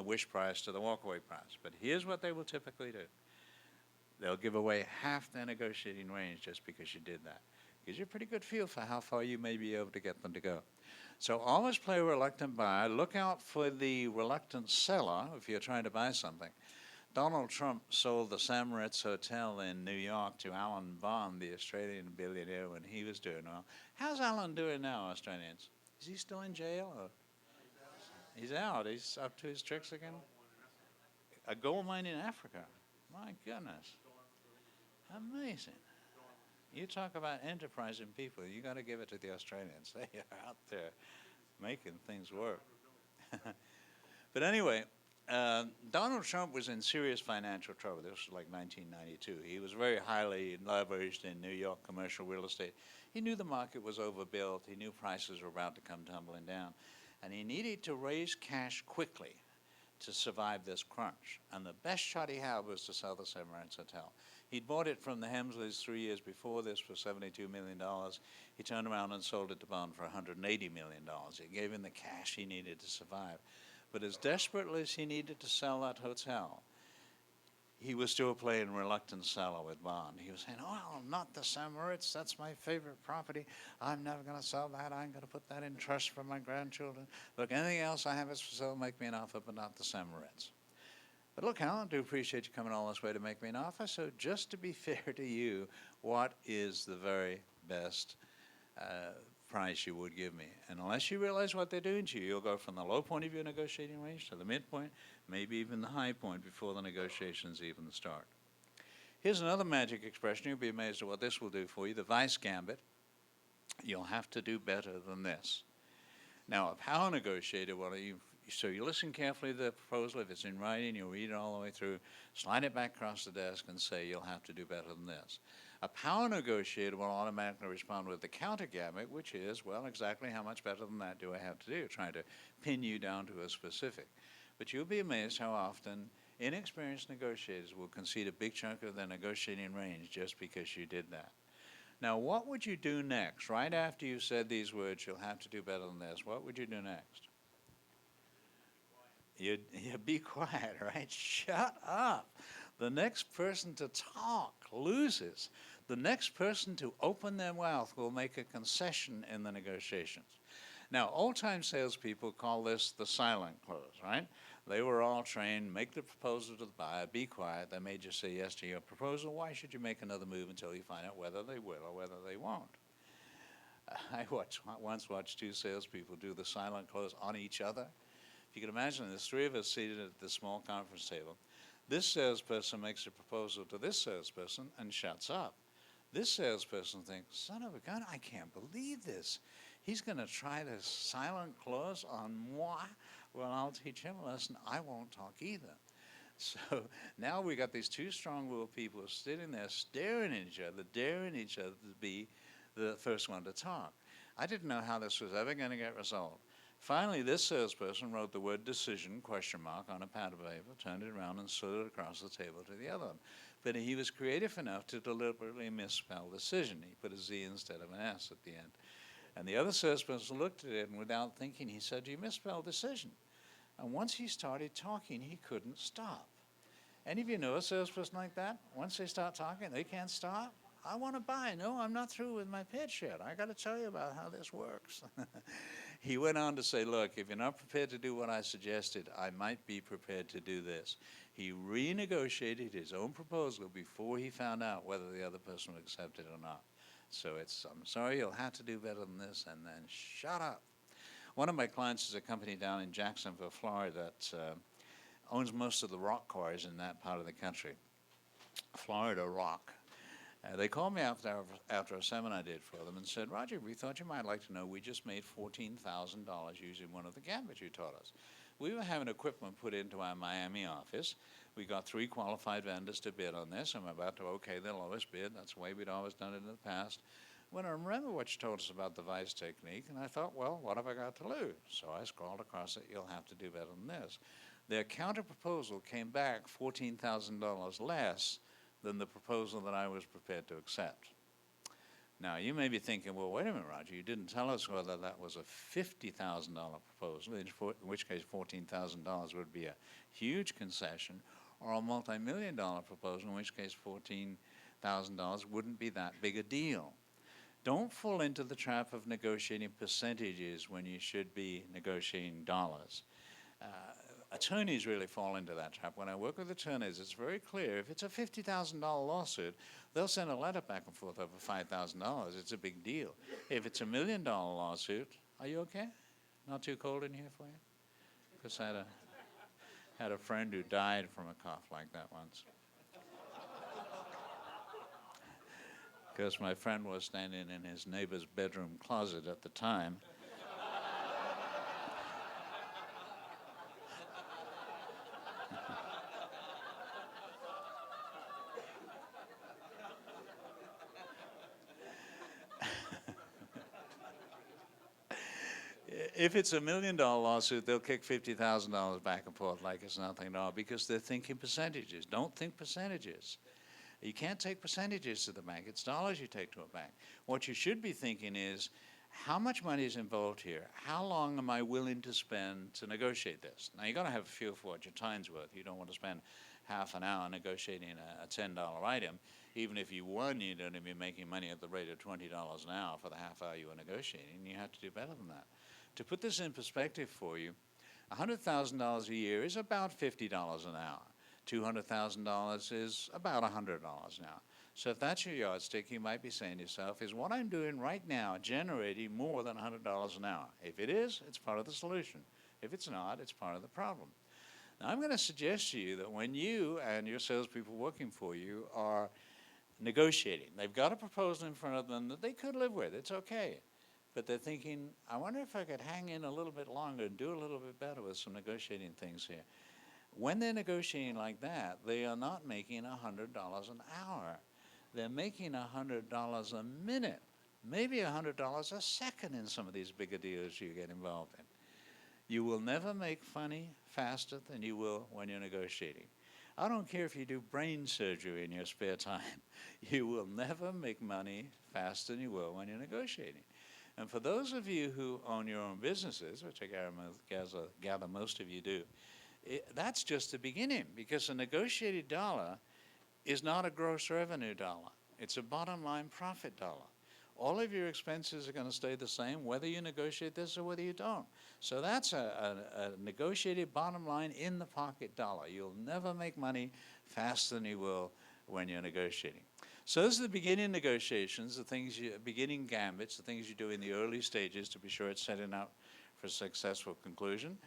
wish price to the walkaway price. But here's what they will typically do. They'll give away half their negotiating range just because you did that. Gives you a pretty good feel for how far you may be able to get them to go. So always play a reluctant buyer. Look out for the reluctant seller if you're trying to buy something. Donald Trump sold the Sam Ritz Hotel in New York to Alan Bond, the Australian billionaire, when he was doing well. How's Alan doing now, Australians? Is he still in jail? Or? He's out. He's up to his tricks again? A gold mine in Africa. My goodness. Amazing. You talk about enterprising people. You got to give it to the Australians. They are out there making things work. But anyway, Donald Trump was in serious financial trouble. This was like 1992. He was very highly leveraged in New York commercial real estate. He knew the market was overbuilt. He knew prices were about to come tumbling down. And he needed to raise cash quickly to survive this crunch. And the best shot he had was to sell the Sam Ritz Hotel. He'd bought it from the Hemsleys 3 years before this for $72 million. He turned around and sold it to Bond for $180 million. It gave him the cash he needed to survive. But as desperately as he needed to sell that hotel, he was still playing reluctant seller with Bond. He was saying, oh, not the Sam Ritz. That's my favorite property. I'm never going to sell that. I'm going to put that in trust for my grandchildren. Look, anything else I have is for sale, make me an offer, but not the Sam Ritz. But look, Alan, I do appreciate you coming all this way to make me an offer. So just to be fair to you, what is the very best price you would give me? And unless you realize what they're doing to you, you'll go from the low point of your negotiating range to the midpoint, maybe even the high point before the negotiations even start. Here's another magic expression. You'll be amazed at what this will do for you, the Vise Gambit. You'll have to do better than this. Now, a power negotiator, so you listen carefully to the proposal. If it's in writing, you'll read it all the way through, slide it back across the desk and say, you'll have to do better than this. A power negotiator will automatically respond with the counter gambit, which is, well, exactly how much better than that do I have to do, trying to pin you down to a specific. But you'll be amazed how often inexperienced negotiators will concede a big chunk of their negotiating range just because you did that. Now, what would you do next? Right after you said these words, you'll have to do better than this, what would you do next? You'd be quiet, right? Shut up. The next person to talk loses. The next person to open their mouth will make a concession in the negotiations. Now, old-time salespeople call this the silent close, right? They were all trained, make the proposal to the buyer, be quiet. They may just say yes to your proposal. Why should you make another move until you find out whether they will or whether they won't? I once watched two salespeople do the silent close on each other. If you can imagine, there's three of us seated at the small conference table. This salesperson makes a proposal to this salesperson and shuts up. This salesperson thinks, son of a gun, I can't believe this. He's going to try this silent close on moi. Well, I'll teach him a lesson. I won't talk either. So now we got these two strong-willed people sitting there staring at each other, daring each other to be the first one to talk. I didn't know how this was ever going to get resolved. Finally, this salesperson wrote the word decision, question mark, on a pad of paper, turned it around and slid it across the table to the other one. But he was creative enough to deliberately misspell decision. He put a Z instead of an S at the end. And the other salesperson looked at it, and without thinking, he said, you misspelled decision. And once he started talking, he couldn't stop. Any of you know a salesperson like that? Once they start talking, they can't stop. I want to buy. No, I'm not through with my pitch yet. I got to tell you about how this works. He went on to say, look, if you're not prepared to do what I suggested, I might be prepared to do this. He renegotiated his own proposal before he found out whether the other person would accept it or not. So it's, I'm sorry, you'll have to do better than this, and then shut up. One of my clients is a company down in Jacksonville, Florida, that owns most of the rock quarries in that part of the country. Florida Rock. They called me after a seminar I did for them and said, Roger, we thought you might like to know we just made $14,000 using one of the gambits you taught us. We were having equipment put into our Miami office. We got 3 qualified vendors to bid on this. I'm about to okay the lowest bid. That's the way we'd always done it in the past. When I remember what you told us about the Vise technique, and I thought, well, what have I got to lose? So I scrawled across it, you'll have to do better than this. Their counter proposal came back $14,000 less than the proposal that I was prepared to accept. Now, you may be thinking, well, wait a minute, Roger, you didn't tell us whether that was a $50,000 proposal, in which case $14,000 would be a huge concession, or a multi-million dollar proposal, in which case $14,000 wouldn't be that big a deal. Don't fall into the trap of negotiating percentages when you should be negotiating dollars. Attorneys really fall into that trap. When I work with attorneys, it's very clear. If it's a $50,000 lawsuit, they'll send a letter back and forth over $5,000. It's a big deal. If it's $1 million lawsuit, are you okay? Not too cold in here for you? Because I had a friend who died from a cough like that once. Because my friend was standing in his neighbor's bedroom closet at the time. If it's $1 million lawsuit, they'll kick $50,000 back and forth like it's nothing at all because they're thinking percentages. Don't think percentages. You can't take percentages to the bank. It's dollars you take to a bank. What you should be thinking is, how much money is involved here? How long am I willing to spend to negotiate this? Now, you've got to have a feel for what your time's worth. You don't want to spend half an hour negotiating a $10 item. Even if you won, you'd only be making money at the rate of $20 an hour for the half hour you were negotiating. You have to do better than that. To put this in perspective for you, $100,000 a year is about $50 an hour. $200,000 is about $100 an hour. So if that's your yardstick, you might be saying to yourself, is what I'm doing right now generating more than $100 an hour? If it is, it's part of the solution. If it's not, it's part of the problem. Now, I'm going to suggest to you that when you and your salespeople working for you are negotiating, they've got a proposal in front of them that they could live with. It's okay. But they're thinking, I wonder if I could hang in a little bit longer and do a little bit better with some negotiating things here. When they're negotiating like that, they are not making $100 an hour. They're making $100 a minute, maybe $100 a second in some of these bigger deals you get involved in. You will never make money faster than you will when you're negotiating. I don't care if you do brain surgery in your spare time. You will never make money faster than you will when you're negotiating. And for those of you who own your own businesses, which I gather most of you do, that's just the beginning, because a negotiated dollar is not a gross revenue dollar. It's a bottom line profit dollar. All of your expenses are going to stay the same whether you negotiate this or whether you don't. So that's a negotiated bottom line in the pocket dollar. You'll never make money faster than you will when you're negotiating. So those are the beginning negotiations, beginning gambits, the things you do in the early stages to be sure it's setting up for a successful conclusion.